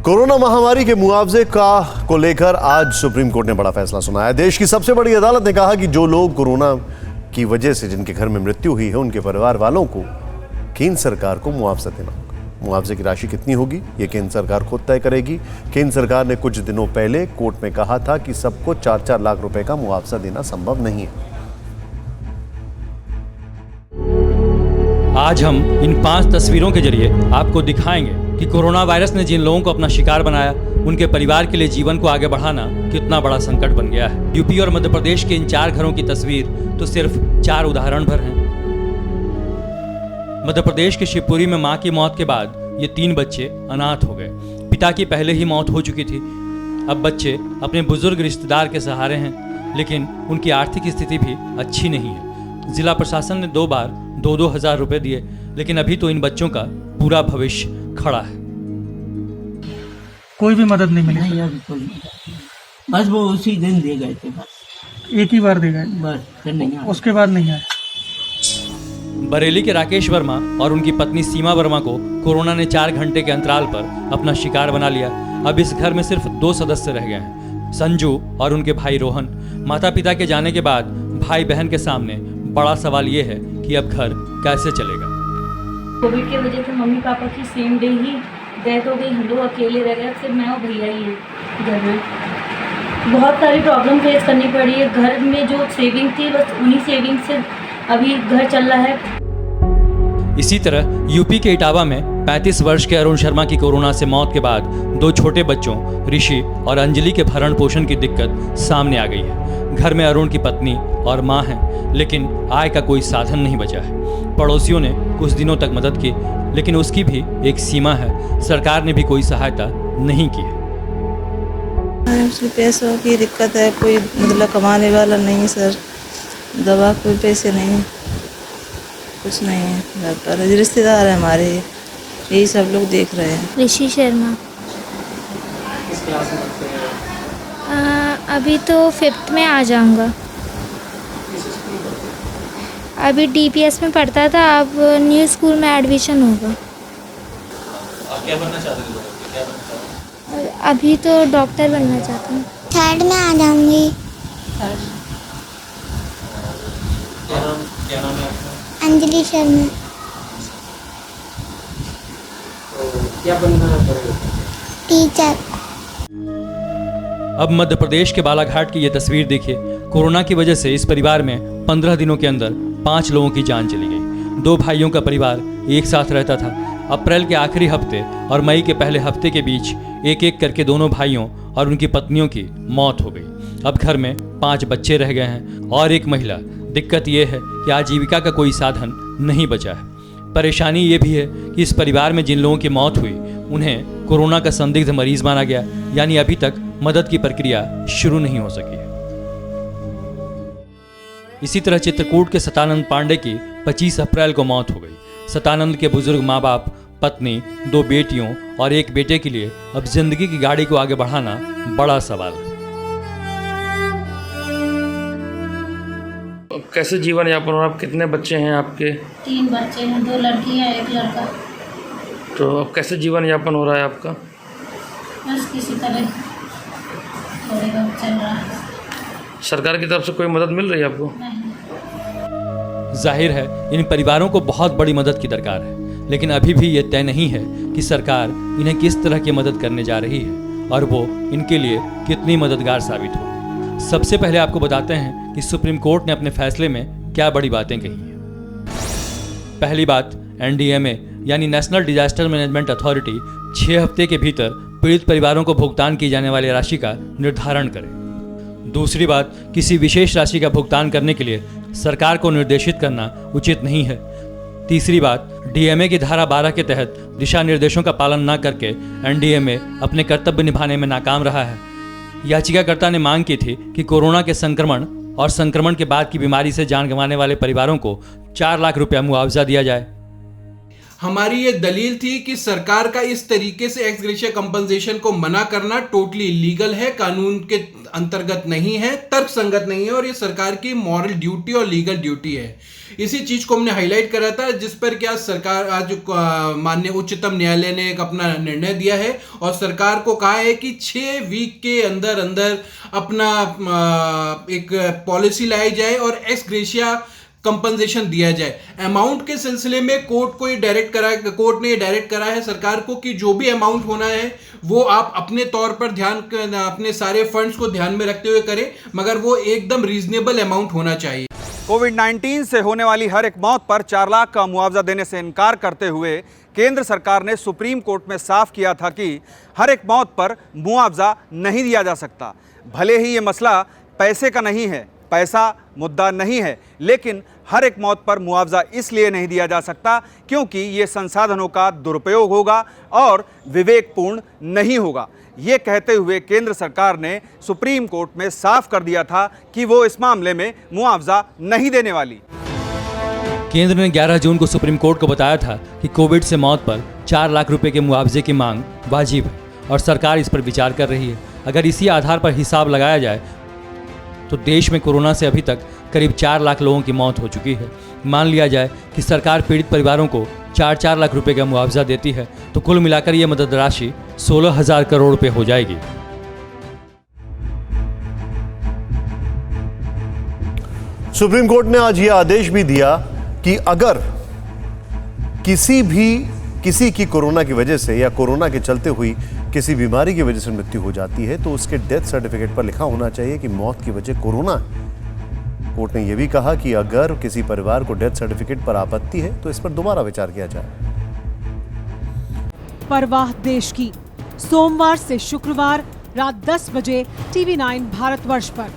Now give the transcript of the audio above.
Corona महामारी के मुआवजे को लेकर आज सुप्रीम कोर्ट ने बड़ा फैसला सुनाया। देश की सबसे बड़ी अदालत ने कहा कि जो लोग कोरोना की वजह से जिनके घर में मृत्यु हुई है उनके परिवार वालों को केंद्र सरकार को मुआवजा देना होगा। मुआवजे की राशि कितनी होगी ये केंद्र सरकार खुद तय करेगी। केंद्र सरकार ने कुछ दिनों पहले कोर्ट में कहा था कि सबको 4-4 लाख रुपए का मुआवजा देना संभव नहीं है। आज हम इन 5 तस्वीरों के जरिए आपको दिखाएंगे कि कोरोना वायरस ने जिन लोगों को अपना शिकार बनाया उनके परिवार के लिए जीवन को आगे बढ़ाना कितना बड़ा संकट बन गया है। यूपी और मध्य प्रदेश के इन 4 घरों की तस्वीर तो सिर्फ 4 उदाहरण भर हैं। मध्य प्रदेश के शिवपुरी में मां की मौत के बाद ये 3 बच्चे अनाथ हो गए। पिता की पहले ही मौत हो चुकी थी। अब बच्चे अपने बुजुर्ग रिश्तेदार के सहारे हैं, लेकिन उनकी आर्थिक स्थिति भी अच्छी नहीं है। जिला प्रशासन ने 2 बार 2-2 हज़ार रुपए दिए, लेकिन अभी तो इन बच्चों का पूरा भविष्य खड़ा है। कोई भी मदद नहीं मिली? नहीं, अभी कोई नहीं। बस वो उसी दिन दे गए थे, बस एक ही बार दे गए, बस फिर नहीं आए। उसके बाद नहीं आए। बरेली के राकेश वर्मा और उनकी पत्नी सीमा वर्मा को कोरोना ने 4 घंटे के अंतराल पर अपना शिकार बना लिया। अब इस घर में सिर्फ 2 सदस्य रह गए हैं, संजू और उनके भाई रोहन। माता पिता के जाने के बाद भाई बहन के सामने बड़ा सवाल ये है कि अब घर कैसे चलेगा। कोविड की वजह से मम्मी पापा की सेम डे ही डेथ हो गई। हम लोग अकेले रह गए, सिर्फ मैं और भैया ही है घर में। बहुत सारी प्रॉब्लम फेस करनी पड़ी है। घर में जो सेविंग थी बस उन्हीं सेविंग से अभी घर चल रहा है। इसी तरह यूपी के इटावा में 35 वर्ष के अरुण शर्मा की कोरोना से मौत के बाद 2 छोटे बच्चों ऋषि और अंजलि के भरण पोषण की दिक्कत सामने आ गई है। घर में अरुण की पत्नी और मां हैं, लेकिन आय का कोई साधन नहीं बचा है। पड़ोसियों ने कुछ दिनों तक मदद की, लेकिन उसकी भी एक सीमा है। सरकार ने भी कोई सहायता नहीं की है। पैसों की दिक्कत है, कोई मतलब कमाने वाला नहीं सर। दवा कोई पैसे नहीं, कुछ नहीं है। घर पर रिश्तेदार है हमारे, यही सब लोग देख रहे हैं। ऋषि शर्मा अभी तो 5th में आ जाऊंगा। अभी DPS में पढ़ता था, अब न्यू स्कूल में एडमिशन होगा। आप क्या बनना चाहते हो? अभी तो डॉक्टर बनना चाहता हूँ। 3rd में आ जाऊंगी। क्या नाम है आपका? अंजलि शर्मा। क्या बनना है? टीचर। अब मध्य प्रदेश के बालाघाट की ये तस्वीर देखिए। कोरोना की वजह से इस परिवार में 15 दिनों के अंदर 5 लोगों की जान चली गई। 2 भाइयों का परिवार एक साथ रहता था। अप्रैल के आखिरी हफ्ते और मई के पहले हफ्ते के बीच एक करके दोनों भाइयों और उनकी पत्नियों की मौत हो गई। अब घर में 5 बच्चे रह गए हैं और एक महिला। दिक्कत यह है कि आजीविका का कोई साधन नहीं बचा है। परेशानी ये भी है कि इस परिवार में जिन लोगों की मौत हुई उन्हें कोरोना का संदिग्ध मरीज माना गया, यानी अभी तक मदद की प्रक्रिया शुरू नहीं हो सकी है। इसी तरह चित्रकूट के सतानंद पांडे की 25 अप्रैल को मौत हो गई। सतानंद के बुजुर्ग माँ बाप, पत्नी, 2 बेटियों और 1 बेटे के लिए अब जिंदगी की गाड़ी को आगे बढ़ाना बड़ा सवाल है। कैसे जीवन यापन हो? आप कितने बच्चे हैं आपके? 3 बच्चे हैं, 2 लड़कियां 1 लड़का। तो अब कैसे जीवन यापन हो रहा है आपका? बस किसी तरह थोड़े बहुत चल रहा है। सरकार की तरफ से कोई मदद मिल रही है आपको? नहीं। जाहिर है इन परिवारों को बहुत बड़ी मदद की दरकार है, लेकिन अभी भी ये तय नहीं है कि सरकार इन्हें किस तरह की मदद करने जा रही है और वो इनके लिए कितनी मददगार साबित हो। सबसे पहले आपको बताते हैं कि सुप्रीम कोर्ट ने अपने फैसले में क्या बड़ी बातें कही हैं। पहली बात, NDMA यानी नेशनल डिजास्टर मैनेजमेंट अथॉरिटी 6 हफ्ते के भीतर पीड़ित परिवारों को भुगतान की जाने वाली राशि का निर्धारण करे। दूसरी बात, किसी विशेष राशि का भुगतान करने के लिए सरकार को निर्देशित करना उचित नहीं है। तीसरी बात, DMA की धारा 12 के तहत दिशा निर्देशों का पालन न करके NDMA अपने कर्तव्य निभाने में नाकाम रहा है। याचिकाकर्ता ने मांग की थी कि कोरोना के संक्रमण और संक्रमण के बाद की बीमारी से जान गंवाने वाले परिवारों को 4 लाख रुपया मुआवजा दिया जाए। हमारी ये दलील थी कि सरकार का इस तरीके से एक्स ग्रेशिया कंपनसेशन को मना करना टोटली इलीगल है, कानून के अंतर्गत नहीं है, तर्कसंगत नहीं है और ये सरकार की मॉरल ड्यूटी और लीगल ड्यूटी है। इसी चीज को हमने हाईलाइट करा था, जिस पर क्या सरकार आज माननीय उच्चतम न्यायालय ने एक अपना निर्णय दिया है और सरकार को कहा है कि 6 वीक के अंदर अंदर अपना एक पॉलिसी लाई जाए और एक्स ग्रेशिया कंपनसेशन दिया जाए। अमाउंट के सिलसिले में कोर्ट ने डायरेक्ट करा है सरकार को कि जो भी अमाउंट होना है वो आप अपने तौर पर अपने सारे फंड्स को ध्यान में रखते हुए करें, मगर वो एकदम रीजनेबल अमाउंट होना चाहिए। कोविड-19 से होने वाली हर एक मौत पर 4 लाख का मुआवजा देने से इनकार करते हुए केंद्र सरकार ने सुप्रीम कोर्ट में साफ किया था कि हर एक मौत पर मुआवजा नहीं दिया जा सकता। भले ही ये मसला पैसे का नहीं है, पैसा मुद्दा नहीं है, लेकिन हर एक मौत पर मुआवजा इसलिए नहीं दिया जा सकता क्योंकि ये संसाधनों का दुरुपयोग होगा और विवेकपूर्ण नहीं होगा। ये कहते हुए केंद्र सरकार ने सुप्रीम कोर्ट में साफ कर दिया था कि वो इस मामले में मुआवजा नहीं देने वाली। केंद्र ने 11 जून को सुप्रीम कोर्ट को बताया था कि कोविड से मौत पर 4 लाख रुपए के मुआवजे की मांग वाजिब है और सरकार इस पर विचार कर रही है। अगर इसी आधार पर हिसाब लगाया जाए तो देश में कोरोना से अभी तक करीब 4 लाख लोगों की मौत हो चुकी है। मान लिया जाए कि सरकार पीड़ित परिवारों को 4-4 लाख रुपए का मुआवजा देती है तो कुल मिलाकर ये मदद राशि 16,000 करोड़ रुपए हो जाएगी। सुप्रीम कोर्ट ने आज यह आदेश भी दिया कि अगर किसी की कोरोना की वजह से या कोरोना के चलते हुई किसी बीमारी की वजह से मृत्यु हो जाती है तो उसके डेथ सर्टिफिकेट पर लिखा होना चाहिए कि मौत की वजह कोरोना है। कोर्ट ने यह भी कहा कि अगर किसी परिवार को डेथ सर्टिफिकेट पर आपत्ति है तो इस पर दोबारा विचार किया जाए। परवाह देश की, सोमवार से शुक्रवार रात 10 बजे TV9 भारतवर्ष पर।